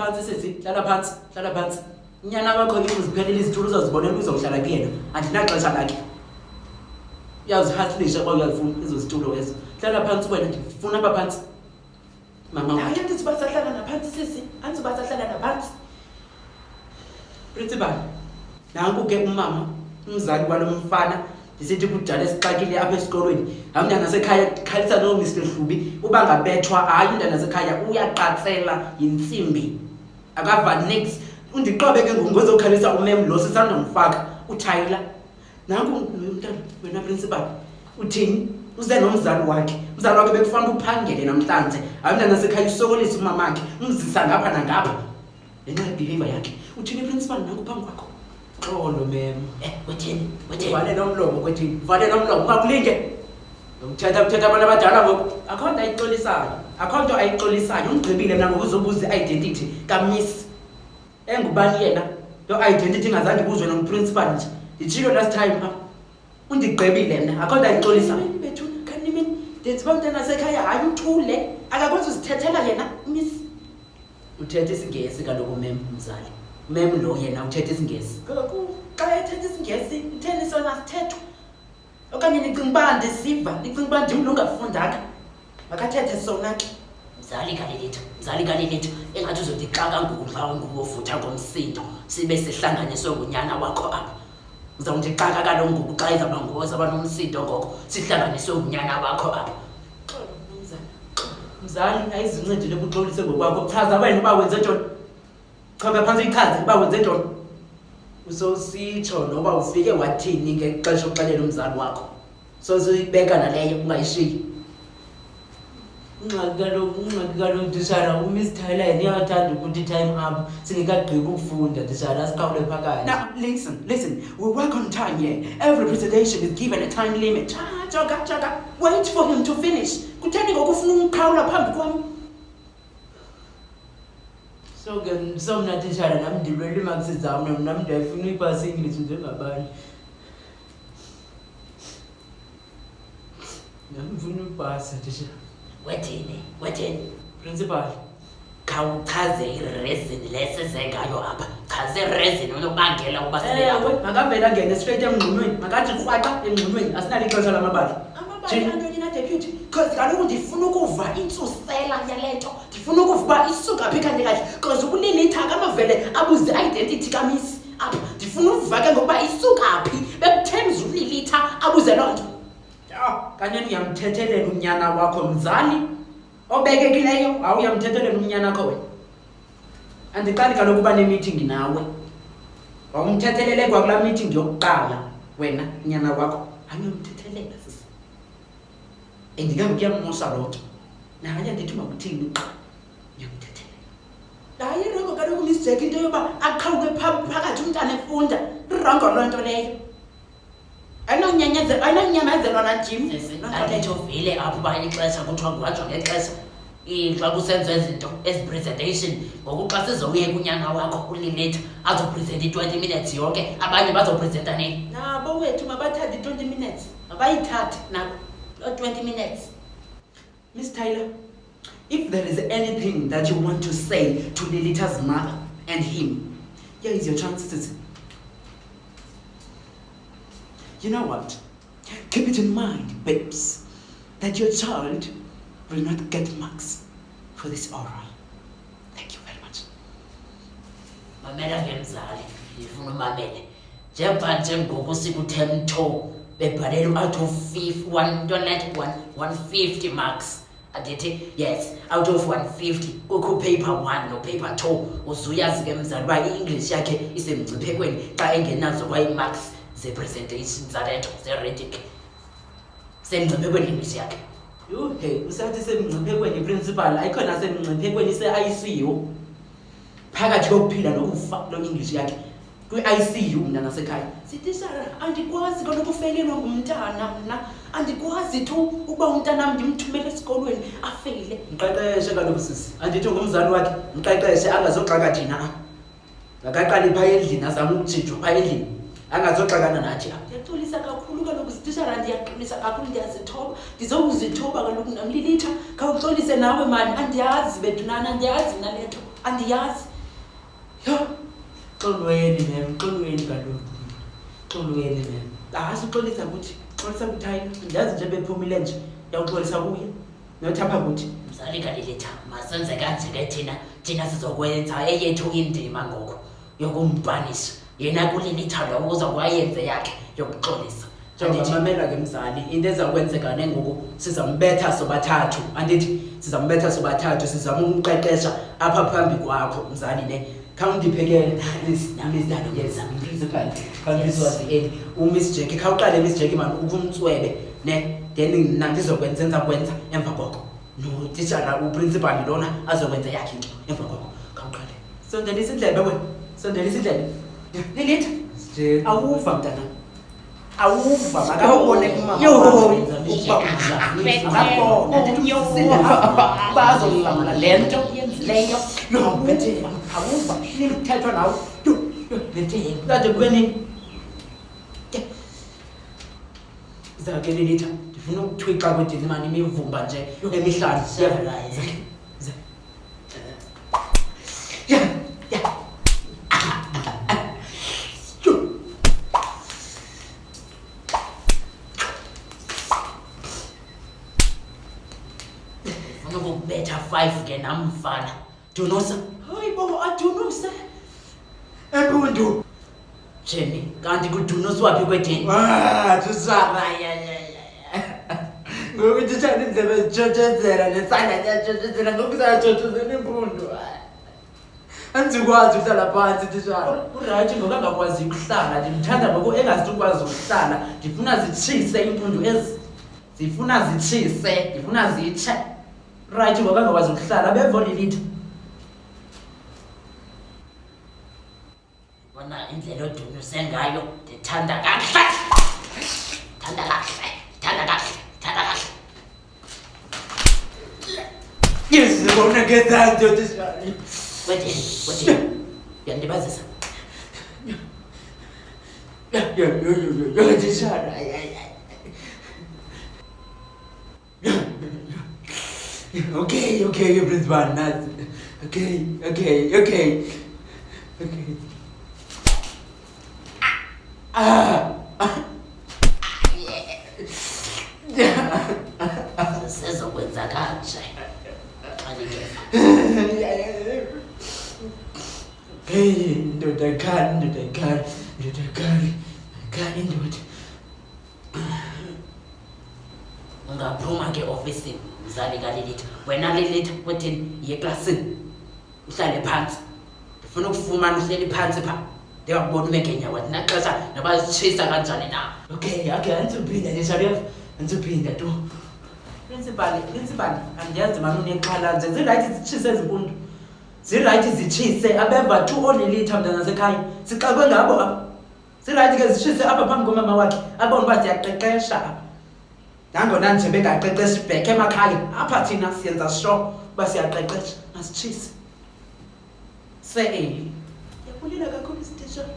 phansi sisi, hlala phansi. Unyana wakho uziphelele izitulo uzozibonela uzohlala kuyena. Andinaxesha lakhe. Uyazihasilisha kwa uyafuna izozitulo ezo. Hlala phansi wena ndifuna apha phansi. Mama, hayi andithi basahlala naphansi sisi, andithi basahlala naphansi. Principal, nanku ke umama, umzali walo mfana, ndisithi kudala esixakile apha esikolweni. Umntana nasekhaya khalisa no Mr. Hlubi, uba ngabethwa hayi umntana nasekhaya uyaqatsela yintsimbi. Akava nix. Undiqobe ke ngozokhalisa umem lo sisanda umfaka uTyler. Nanku umntana wena principal, uthini? Uze nomzali wakhe. Umzali wakhe bekufanele uphangele namhlanje. Umntana nasekhaya usokolisa umama wakhe, umzisa ngapha nangapha. Lenxa behavior yakhe. Uthini principal nanku phambi kwakho? Xolo mem. Wetheni? Vale nomlomo kwethini? Vale nomlomo ungakulinge. Umthetha abantu abadala ngoku. Akho nto ayixolisayo. Ungcibile mna ngokuzobuza i-identity kaMiss. Engubani yena? Lo identity ingazange ibuzwe nomprincipal nje. Nditshilo last time apha. Undigqibile mna. Akho nto ayixolisayo. Bethu kanimini ndenzi bamntana nasekhaya hayi uthule. Akakwazi uzithethela yena Miss. Uthethe isingesi kaloku mem mzali. Mem lo yena uthethe isingesi. Xa ethetha isingesi utheni sona sithethwa? Okanye nicinga uba ndisiva, nicinga uba ndim lo ungafundanga? Makathethe sona ke. Mzali Galilitho, engathi uzondixaka ngoku xa ungumofutha ngomsindo sibe sihlanganiswe ngunyana wakho apha. Uzawundixaka kaloku ngoku xa izawuba ngozaba nomsindo ngoko sihlanganiswe ngunyana wakho apha. Mzali ayizincedile ukuxolise ngokwakho. Chaza wena uba wenze ntoni. Chapha phansi ichaze uba wenze ntoni. Usositsho noba ufike wathini ngexesha uxelela umzali wakho. Sozibeka naleyo ungayishiyi. Ungxaki kaloku tishara uMiss Tyler yena iyathanda ukuthi time up singekagqibi ukufunda tishara siqawule phakathi. Now listen, we work on time here. Every presentation is given a time limit. Joga, wait for him to finish. Kutheni ngokufuna umqhawula phambi kwami? So ke mna tishara nami ndilwela imarks zami nami ndiyafuna uyipasa English njengabanye. Nami ngifuna uyipasa tishara. Wetheni? Principal. Khawuchaze i-reason lesize ngayo apha. Chaze i-reason unobangela ukuba sibe lapha. Makavele angene straight emngqunweni. Makathi krwaqa emngqunweni. Asinalo ixesha lamabali. Amabali antoni na deputy? Because kaloku ndifuna ukuva intsusela yale nto. Ndifuna ukuva uba isuka phi kanti kahle. Because ukulilitha kamavele abuze identity kaMiss apha. Ndifuna uva ke ngokuba isuka phi. Bekuthemza ulilitha abuze loo nto. Kanene uyamthethelela unyana wakho mzali obekekileyo awuyamthethelela unyana wakho wena. Andiqali kaloku uba ne-meeting nawe. Wawumthethelele kwakulaa meeting yokuqala wena unyana wakho. Awuyamthethelela sisi. Ndingabe kuyammosa loo nto. Naye ndithi makuthini qa. Uyamthethelela. Hayi irongo kaloku Miss Jack into yoba aqhawuke phakathi umntana efunda. Irongo loo nto leyo. Ayinonyamezelo na Jim. Andithi uvile apho uba ixesha kuthiwa kuhanjwa ngexesha. Xa kusenziwa izinto ezi-presentation ngoku xa sizowuyeka unyana wakho ulilitha azopresenta i-20 minutes yonke abanye bazopresenta nini? Nabo wethu mabathathe i-20 minutes. Mabayithathe nabo 20 minutes. Miss Tyler, if there is anything that you want to say to Lilita's mother and him, here is your chance, sis. You know what? Keep it in mind, babes, that your child will not get marks for this oral. Thank you very much. Mamela ke mzali, ndifuna umamele. Njengoba ngoku sikuthe mtho bebhalela out of 150 marks. Adithi yes, out of 150 kukho paper 1 no paper 2. Uzuyazi ke mzali uba i-English yakhe isemngciphekweni xa engenazo kwayi-marks ze-presentation zalento ze-reading. Semngciphekweni English yakhe. Hey, usathi semngciphekweni principal ayikhona semngciphekweni ise-ICU. Phakathi kokuphila nokufa lo English yakhe. Kwi-ICU mna nasekhaya. Sitishara andikwazi kaloku ufelelwa ngumntana mna. Andikwazi tu ukuba umntana ndimthumele esikolweni afeyile. Mqeqeshe kaloku sisi. Andithi ngumzali wakhe, mqeqeshe angazoxaka thina. Akaqali pha endlini azama ukujijwa pha endlini. Angazoxakana nathi. Ndiyaxolisa kakhulu kaloku sitishara, ndiyaxolisa kakhulu, ndiyazithoba. Ndizokuzithoba kaloku namlilitha. Khawuxolise nawe mani, andiyazi bethunana, andiyazi nale nto. Andiyazi. Xolweni mem, xolweni kaloku. Xolweni mem. Sixolisa kuthi, xolisa kuthi hayi, ndiyazi nje bephumile nje, uyawuxolisa kuye. Nothi apha kuthi. Mzali Galilita, masenze kanje ke thina sizokwenza eyethu indima ngoku yokumbhanisha. Yena kuLilitha lo uzokwayenze yakhe yokuxolisa. Njengoba mamela ke mzali, into ezakwenzeka nengoku sizambetha sobathathu. Andithi sizambetha sobathathu, sizama ukumqeqesha apha phambi kwakho mzali ne. Khawundiphekele namizana yenza principal. Khawundizwazi uMiss Jackie, khawuqale Miss Jackie man ukumtswebe ne. Then nandizokwenza kwenza emva koko. No titshala uprincipal lona azokwenza yakhe into emva koko. Khawuqale. Sondelisa indlebe wena. Sondelisa indlebe. Lilitha. Awuva mntana. Awuva makawubone umama. Bazolulama lento leyo. No, bethe awuva nilithethwa nawe. Bethe kade kubeni. Zake Lilitha, ndifuna ukuthwixa kwedini mani imivumba nje emihlanu. Better 5 ke namfana. Dunosa. Hayi bo, adunusa. Empundu. Jenny, kanti kudunosa waphi kwedini? Tusaba ngoku titshala indlebe zitshothezela nesandla siyatshotshezela ngoku sayatshotshezela impundu. Andikwazi ukuhlala phansi titshala. Urayithi ngoku angakwazi ukuhlala, ndimthanda ngoku engazithi ukwazi ukuhlala. Ndifuna zitshise impundu ezi. Ndifuna zitshe. Right ngoku angakwazi ukuhlala bevo Lilitha. Bona indlela odunuse ngayo ndithanda kahle. Thanda kahle. Yes, ngibona ke zanto titshala. Wedini. Yandibazisa. Yo titshala. Okay, principal Nazi. Okay. Sizokwenza kanje. Hey, ndodakali. Ndoda. Ungaphuma ke office mzali kaLilitha. Wena Lilitha wethini yeklasini. Uhlale phansi. Ndifuna ukufumana uhleli phansi pha. Ndiyakubona ubengenya wathi naxesha nabazitshisa kanjani na. Okay, andizuphinda nje andizuphinda tu. Principal, andiyazi mama unexhala nje. Zirayithi zitshise ezimpundu. Zirayithi zitshise abeva tu oLilitha mntana sekhaya. Sixakwe ngabo apha. Zirayithi ke zitshise apha phambi komama wakhe. Abone uba siyaqeqesha apha. Nangona nje bengaqeqeshi back emakhaya. Apha thina siyenza sure uba siyaqeqesha. Masitshise. Yabulela kakhulu sitishara.